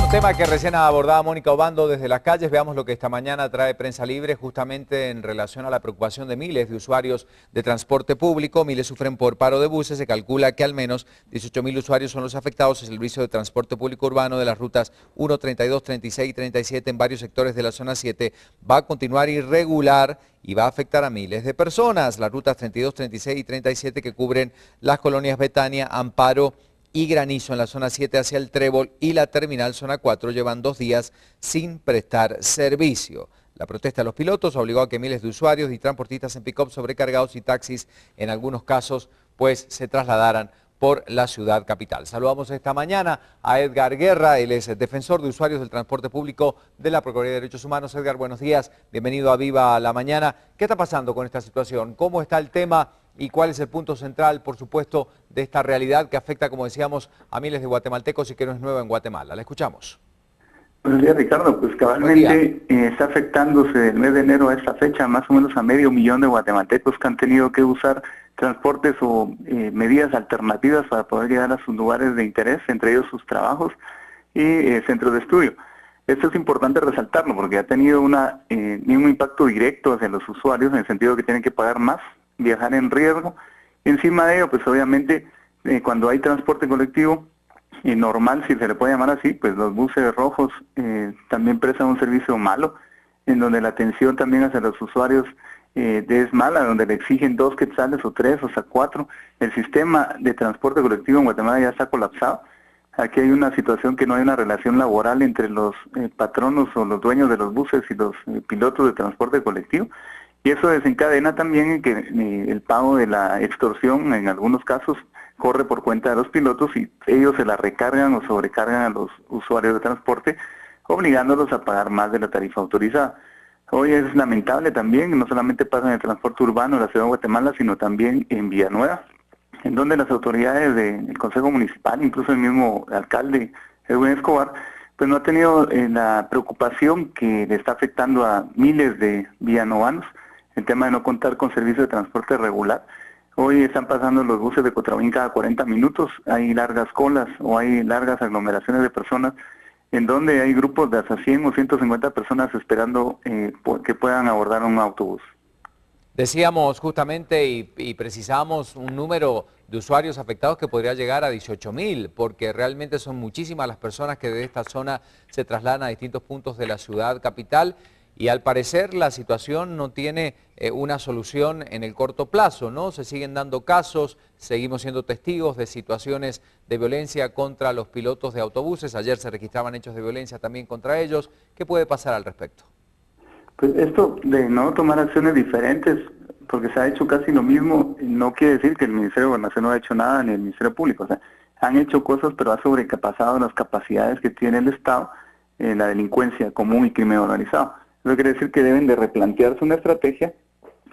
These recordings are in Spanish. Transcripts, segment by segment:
Un tema que recién abordaba Mónica Obando desde las calles. Veamos lo que esta mañana trae Prensa Libre justamente en relación a la preocupación de miles de usuarios de transporte público. Miles sufren por paro de buses. Se calcula que al menos 18.000 usuarios son los afectados. El servicio de transporte público urbano de las rutas 1, 32, 36 y 37 en varios sectores de la zona 7 va a continuar irregular y va a afectar a miles de personas. Las rutas 32, 36 y 37 que cubren las colonias Betania, Amparo y Granizo en la zona 7 hacia el Trébol y la terminal zona 4 llevan 2 días sin prestar servicio. La protesta de los pilotos obligó a que miles de usuarios y transportistas en pick-up sobrecargados y taxis en algunos casos pues se trasladaran por la ciudad capital. Saludamos esta mañana a Edgar Guerra, él es defensor de usuarios del transporte público de la Procuraduría de Derechos Humanos. Edgar, buenos días, bienvenido a Viva la Mañana. ¿Qué está pasando con esta situación? ¿Cómo está el tema? ¿Y cuál es el punto central, por supuesto, de esta realidad que afecta, como decíamos, a miles de guatemaltecos y que no es nueva en Guatemala? La escuchamos. Buenos días, Ricardo. Pues cabalmente está afectándose del mes de enero a esta fecha más o menos a 500.000 de guatemaltecos que han tenido que usar transportes o medidas alternativas para poder llegar a sus lugares de interés, entre ellos sus trabajos y centros de estudio. Esto es importante resaltarlo porque ha tenido un impacto directo hacia los usuarios en el sentido de que tienen que pagar más, viajar en riesgo. Encima de ello, pues obviamente cuando hay transporte colectivo normal, si se le puede llamar así, pues los buses rojos también prestan un servicio malo, en donde la atención también hacia los usuarios es mala, donde le exigen 2 quetzales o 3 o hasta 4. El sistema de transporte colectivo en Guatemala ya está colapsado. Aquí hay una situación que no hay una relación laboral entre los patronos o los dueños de los buses y los pilotos de transporte colectivo. Y eso desencadena también en que el pago de la extorsión, en algunos casos, corre por cuenta de los pilotos y ellos se la recargan o sobrecargan a los usuarios de transporte, obligándolos a pagar más de la tarifa autorizada. Hoy es lamentable también, no solamente pasa en el transporte urbano de la ciudad de Guatemala, sino también en Villanueva, en donde las autoridades del Consejo Municipal, incluso el mismo alcalde Edwin Escobar, pues no ha tenido la preocupación que le está afectando a miles de villanovanos, el tema de no contar con servicio de transporte regular. Hoy están pasando los buses de Cotravin cada 40 minutos, hay largas colas o hay largas aglomeraciones de personas en donde hay grupos de hasta 100 o 150 personas esperando que puedan abordar un autobús. Decíamos justamente y precisamos un número de usuarios afectados que podría llegar a 18.000, porque realmente son muchísimas las personas que de esta zona se trasladan a distintos puntos de la ciudad capital. Y al parecer la situación no tiene una solución en el corto plazo, ¿no? Se siguen dando casos, seguimos siendo testigos de situaciones de violencia contra los pilotos de autobuses. Ayer se registraban hechos de violencia también contra ellos. ¿Qué puede pasar al respecto? Pues esto de no tomar acciones diferentes, porque se ha hecho casi lo mismo, no quiere decir que el Ministerio de Gobernación no ha hecho nada ni el Ministerio Público. O sea, han hecho cosas, pero ha sobrepasado las capacidades que tiene el Estado en la delincuencia común y crimen organizado. Eso quiere decir que deben de replantearse una estrategia.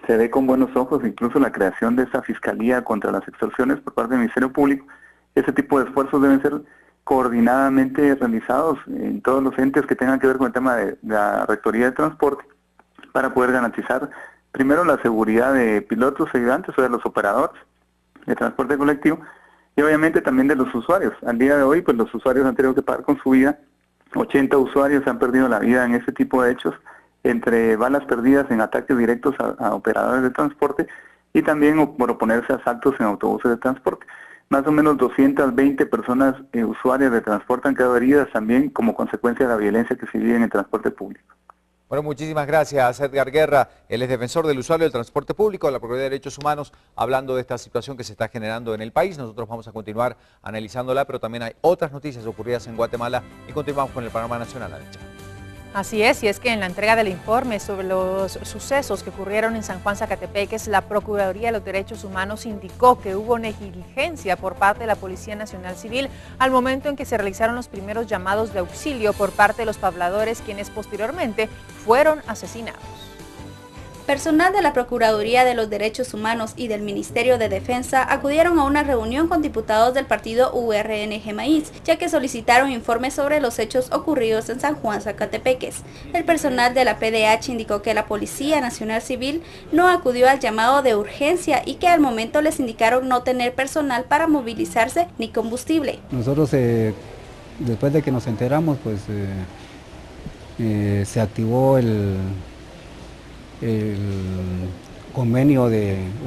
Se ve con buenos ojos incluso la creación de esa fiscalía contra las extorsiones por parte del Ministerio Público. Ese tipo de esfuerzos deben ser coordinadamente realizados en todos los entes que tengan que ver con el tema de la Rectoría de Transporte para poder garantizar primero la seguridad de pilotos y ayudantes o de los operadores de transporte colectivo y obviamente también de los usuarios. Al día de hoy, pues los usuarios han tenido que pagar con su vida. 80 usuarios han perdido la vida en este tipo de hechos, entre balas perdidas en ataques directos a operadores de transporte y también por oponerse a asaltos en autobuses de transporte. Más o menos 220 personas usuarias de transporte han quedado heridas también como consecuencia de la violencia que se vive en el transporte público. Bueno, muchísimas gracias, Edgar Guerra. Él es defensor del usuario del transporte público de la Procuraduría de Derechos Humanos, hablando de esta situación que se está generando en el país. Nosotros vamos a continuar analizándola, pero también hay otras noticias ocurridas en Guatemala y continuamos con el panorama nacional. Así es, y es que en la entrega del informe sobre los sucesos que ocurrieron en San Juan Zacatepeques, la Procuraduría de los Derechos Humanos indicó que hubo negligencia por parte de la Policía Nacional Civil al momento en que se realizaron los primeros llamados de auxilio por parte de los pobladores, quienes posteriormente fueron asesinados. Personal de la Procuraduría de los Derechos Humanos y del Ministerio de Defensa acudieron a una reunión con diputados del partido URNG Maíz, ya que solicitaron informes sobre los hechos ocurridos en San Juan Zacatepeques. El personal de la PDH indicó que la Policía Nacional Civil no acudió al llamado de urgencia y que al momento les indicaron no tener personal para movilizarse ni combustible. Nosotros Después de que nos enteramos, pues se activó el convenio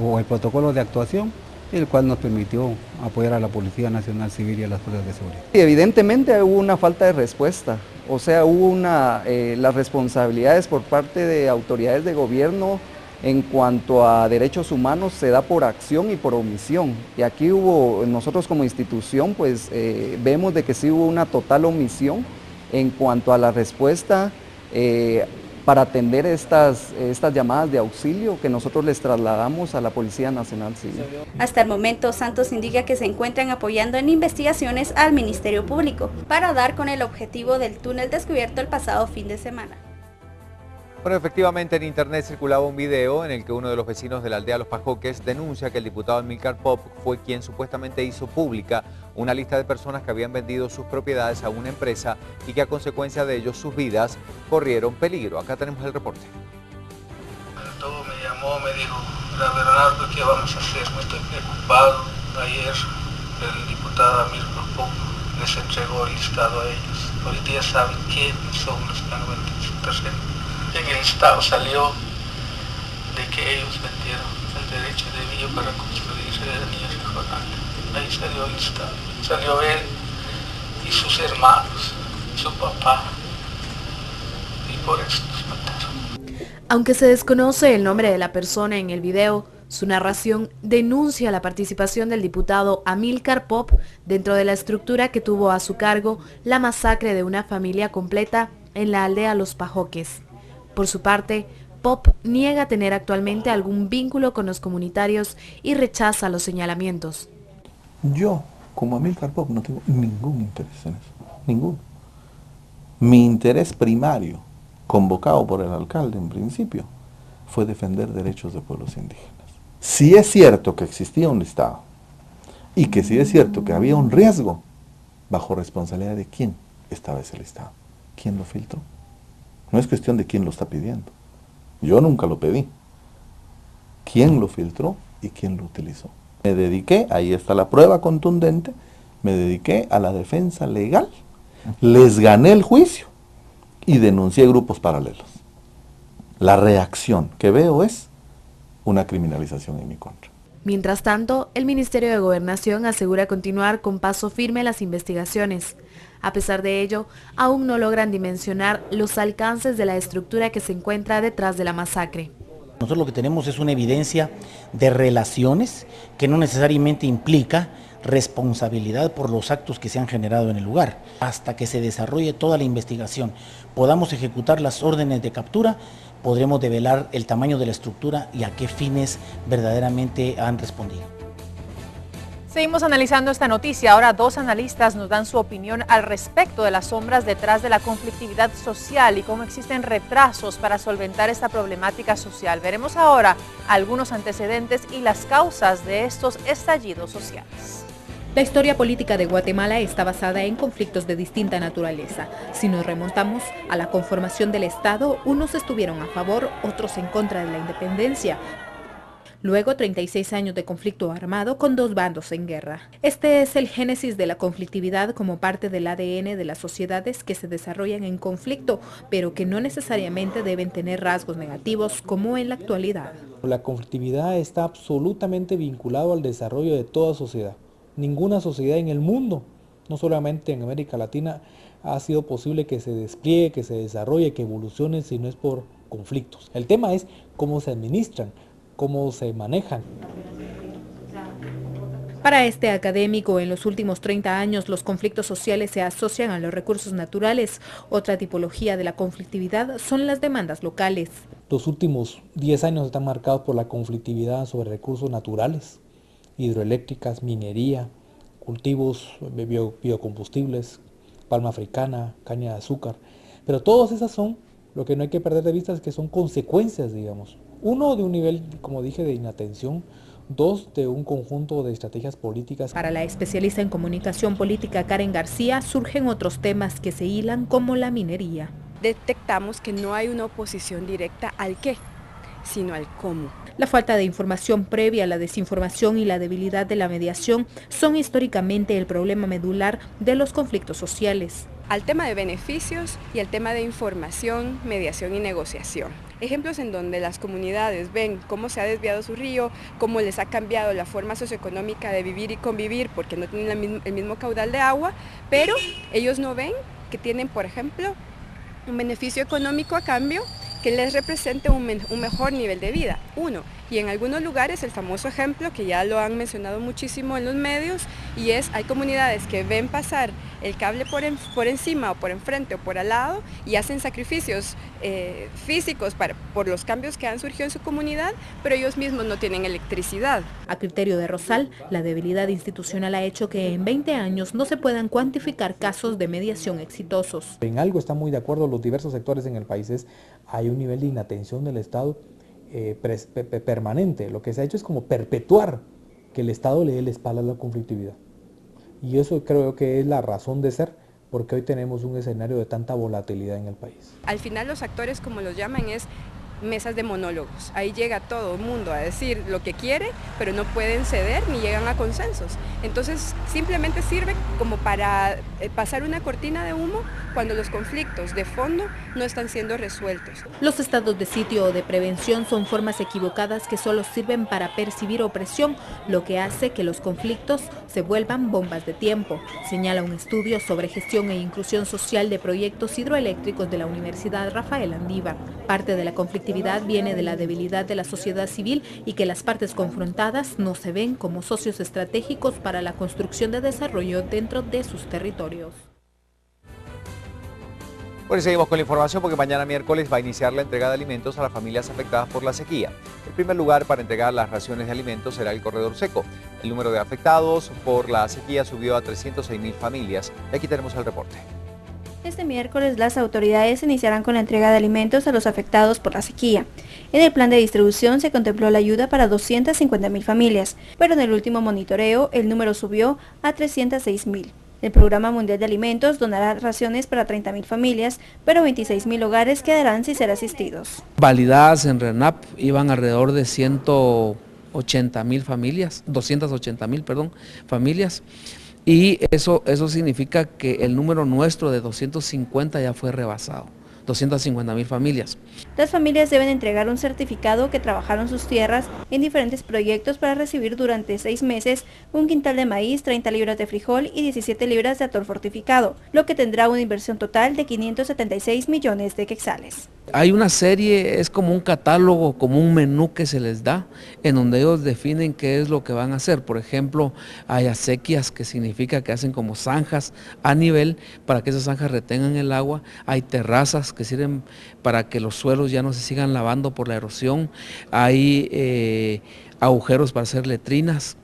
o el protocolo de actuación, el cual nos permitió apoyar a la Policía Nacional Civil y a las fuerzas de seguridad. Evidentemente hubo una falta de respuesta, o sea, hubo las responsabilidades por parte de autoridades de gobierno en cuanto a derechos humanos se da por acción y por omisión. Y aquí nosotros como institución, pues vemos de que sí hubo una total omisión en cuanto a la respuesta para atender estas llamadas de auxilio que nosotros les trasladamos a la Policía Nacional Civil. Hasta el momento, Santos indica que se encuentran apoyando en investigaciones al Ministerio Público para dar con el objetivo del túnel descubierto el pasado fin de semana. Bueno, efectivamente en internet circulaba un video en el que uno de los vecinos de la aldea Los Pajoques denuncia que el diputado Amílcar Pop fue quien supuestamente hizo pública una lista de personas que habían vendido sus propiedades a una empresa y que a consecuencia de ello sus vidas corrieron peligro. Acá tenemos el reporte. Todo me llamó, me dijo, Bernardo, ¿qué vamos a hacer? Me estoy preocupado. Ayer el diputado Amílcar Pop les entregó el listado a ellos. Ahorita ya saben quiénes son los que han vendido su terreno. En el listado salió de que ellos vendieron el derecho de vía para construir ciudadanía regional. Ahí salió el listado. Salió él y sus hermanos, su papá, y por eso los mataron. Aunque se desconoce el nombre de la persona en el video, su narración denuncia la participación del diputado Amílcar Pop dentro de la estructura que tuvo a su cargo la masacre de una familia completa en la aldea Los Pajoques. Por su parte, Pop niega tener actualmente algún vínculo con los comunitarios y rechaza los señalamientos. Yo, como Amílcar Pop, no tengo ningún interés en eso, ninguno. Mi interés primario, convocado por el alcalde en principio, fue defender derechos de pueblos indígenas. Si es cierto que existía un listado y que si es cierto que había un riesgo, ¿bajo responsabilidad de quién estaba ese listado? ¿Quién lo filtró? No es cuestión de quién lo está pidiendo. Yo nunca lo pedí. ¿Quién lo filtró y quién lo utilizó? Me dediqué, ahí está la prueba contundente, me dediqué a la defensa legal, les gané el juicio y denuncié grupos paralelos. La reacción que veo es una criminalización en mi contra. Mientras tanto, el Ministerio de Gobernación asegura continuar con paso firme las investigaciones. A pesar de ello, aún no logran dimensionar los alcances de la estructura que se encuentra detrás de la masacre. Nosotros lo que tenemos es una evidencia de relaciones que no necesariamente implica responsabilidad por los actos que se han generado en el lugar. Hasta que se desarrolle toda la investigación, podamos ejecutar las órdenes de captura, podremos develar el tamaño de la estructura y a qué fines verdaderamente han respondido. Seguimos analizando esta noticia. Ahora dos analistas nos dan su opinión al respecto de las sombras detrás de la conflictividad social y cómo existen retrasos para solventar esta problemática social. Veremos ahora algunos antecedentes y las causas de estos estallidos sociales. La historia política de Guatemala está basada en conflictos de distinta naturaleza. Si nos remontamos a la conformación del Estado, unos estuvieron a favor, otros en contra de la independencia. Luego, 36 años de conflicto armado con dos bandos en guerra. Este es el génesis de la conflictividad como parte del ADN de las sociedades que se desarrollan en conflicto, pero que no necesariamente deben tener rasgos negativos como en la actualidad. La conflictividad está absolutamente vinculada al desarrollo de toda sociedad. Ninguna sociedad en el mundo, no solamente en América Latina, ha sido posible que se despliegue, que se desarrolle, que evolucione si no es por conflictos. El tema es cómo se administran, cómo se manejan. Para este académico, en los últimos 30 años los conflictos sociales se asocian a los recursos naturales. Otra tipología de la conflictividad son las demandas locales. Los últimos 10 años están marcados por la conflictividad sobre recursos naturales, hidroeléctricas, minería, cultivos, biocombustibles, palma africana, caña de azúcar. Pero todas esas son, lo que no hay que perder de vista es que son consecuencias, digamos. Uno, de un nivel, como dije, de inatención. Dos, de un conjunto de estrategias políticas. Para la especialista en comunicación política Karen García, surgen otros temas que se hilan como la minería. Detectamos que no hay una oposición directa al qué, sino al cómo. La falta de información previa, la desinformación y la debilidad de la mediación son históricamente el problema medular de los conflictos sociales. Al tema de beneficios y al tema de información, mediación y negociación. Ejemplos en donde las comunidades ven cómo se ha desviado su río, cómo les ha cambiado la forma socioeconómica de vivir y convivir porque no tienen el mismo caudal de agua, pero ellos no ven que tienen, por ejemplo, un beneficio económico a cambio que les represente un mejor nivel de vida, y en algunos lugares el famoso ejemplo que ya lo han mencionado muchísimo en los medios, y es, hay comunidades que ven pasar el cable por encima o por enfrente o por al lado y hacen sacrificios físicos por los cambios que han surgido en su comunidad, pero ellos mismos no tienen electricidad. A criterio de Rosal, la debilidad institucional ha hecho que en 20 años no se puedan cuantificar casos de mediación exitosos. En algo están muy de acuerdo los diversos sectores en el país, hay un nivel de inatención del Estado permanente. Lo que se ha hecho es como perpetuar que el Estado le dé la espalda a la conflictividad. Y eso creo que es la razón de ser, porque hoy tenemos un escenario de tanta volatilidad en el país. Al final los actores, como los llaman, es mesas de monólogos. Ahí llega todo el mundo a decir lo que quiere, pero no pueden ceder ni llegan a consensos. Entonces simplemente sirve como para pasar una cortina de humo cuando los conflictos de fondo no están siendo resueltos. Los estados de sitio o de prevención son formas equivocadas que solo sirven para percibir opresión, lo que hace que los conflictos se vuelvan bombas de tiempo, señala un estudio sobre gestión e inclusión social de proyectos hidroeléctricos de la Universidad Rafael Andívar. Parte de la conflictividad viene de la debilidad de la sociedad civil y que las partes confrontadas no se ven como socios estratégicos para la construcción de desarrollo dentro de sus territorios. Bueno, y seguimos con la información porque mañana miércoles va a iniciar la entrega de alimentos a las familias afectadas por la sequía. El primer lugar para entregar las raciones de alimentos será el corredor seco. El número de afectados por la sequía subió a 306.000 familias. Y aquí tenemos el reporte. Este miércoles las autoridades iniciarán con la entrega de alimentos a los afectados por la sequía. En el plan de distribución se contempló la ayuda para 250.000 familias, pero en el último monitoreo el número subió a 306.000. El Programa Mundial de Alimentos donará raciones para 30.000 familias, pero 26.000 hogares quedarán sin ser asistidos. Validadas en RENAP iban alrededor de 280.000 familias. Y eso significa que el número nuestro de 250 ya fue rebasado, 250.000 familias. Las familias deben entregar un certificado que trabajaron sus tierras en diferentes proyectos para recibir durante 6 meses un quintal de maíz, 30 libras de frijol y 17 libras de atol fortificado, lo que tendrá una inversión total de 576 millones de quetzales. Hay una serie, es como un catálogo, como un menú que se les da, en donde ellos definen qué es lo que van a hacer. Por ejemplo, hay acequias, que significa que hacen como zanjas a nivel para que esas zanjas retengan el agua. Hay terrazas que sirven para que los suelos ya no se sigan lavando por la erosión. Hay agujeros para hacer letrinas.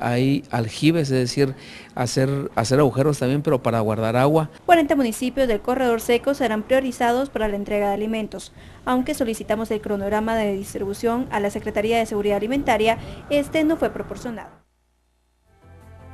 Hay aljibes, es decir, hacer agujeros también, pero para guardar agua. 40 municipios del corredor seco serán priorizados para la entrega de alimentos. Aunque solicitamos el cronograma de distribución a la Secretaría de Seguridad Alimentaria, este no fue proporcionado.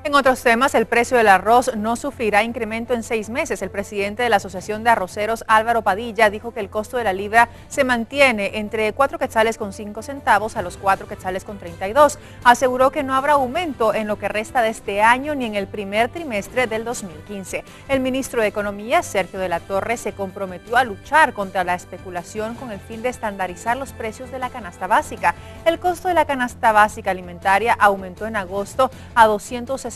En otros temas, el precio del arroz no sufrirá incremento en 6 meses. El presidente de la Asociación de Arroceros, Álvaro Padilla, dijo que el costo de la libra se mantiene entre 4 quetzales con 5 centavos a los 4 quetzales con 32. Aseguró que no habrá aumento en lo que resta de este año ni en el primer trimestre del 2015. El ministro de Economía, Sergio de la Torre, se comprometió a luchar contra la especulación con el fin de estandarizar los precios de la canasta básica. El costo de la canasta básica alimentaria aumentó en agosto a 263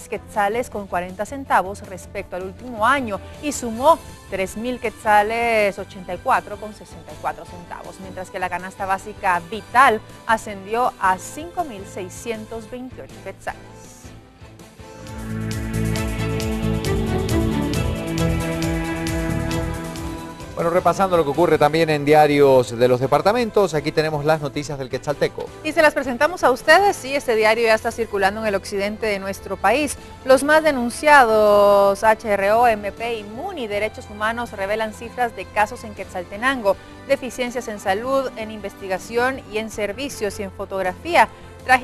quetzales con 40 centavos respecto al último año y sumó 3.000 quetzales 84 con 64 centavos, mientras que la canasta básica vital ascendió a 5.628 quetzales. Bueno, repasando lo que ocurre también en diarios de los departamentos, aquí tenemos las noticias del Quetzalteco. Y se las presentamos a ustedes, sí, este diario ya está circulando en el occidente de nuestro país. Los más denunciados, HRO, MP y MUNI, Derechos Humanos, revelan cifras de casos en Quetzaltenango, deficiencias en salud, en investigación y en servicios y en fotografía.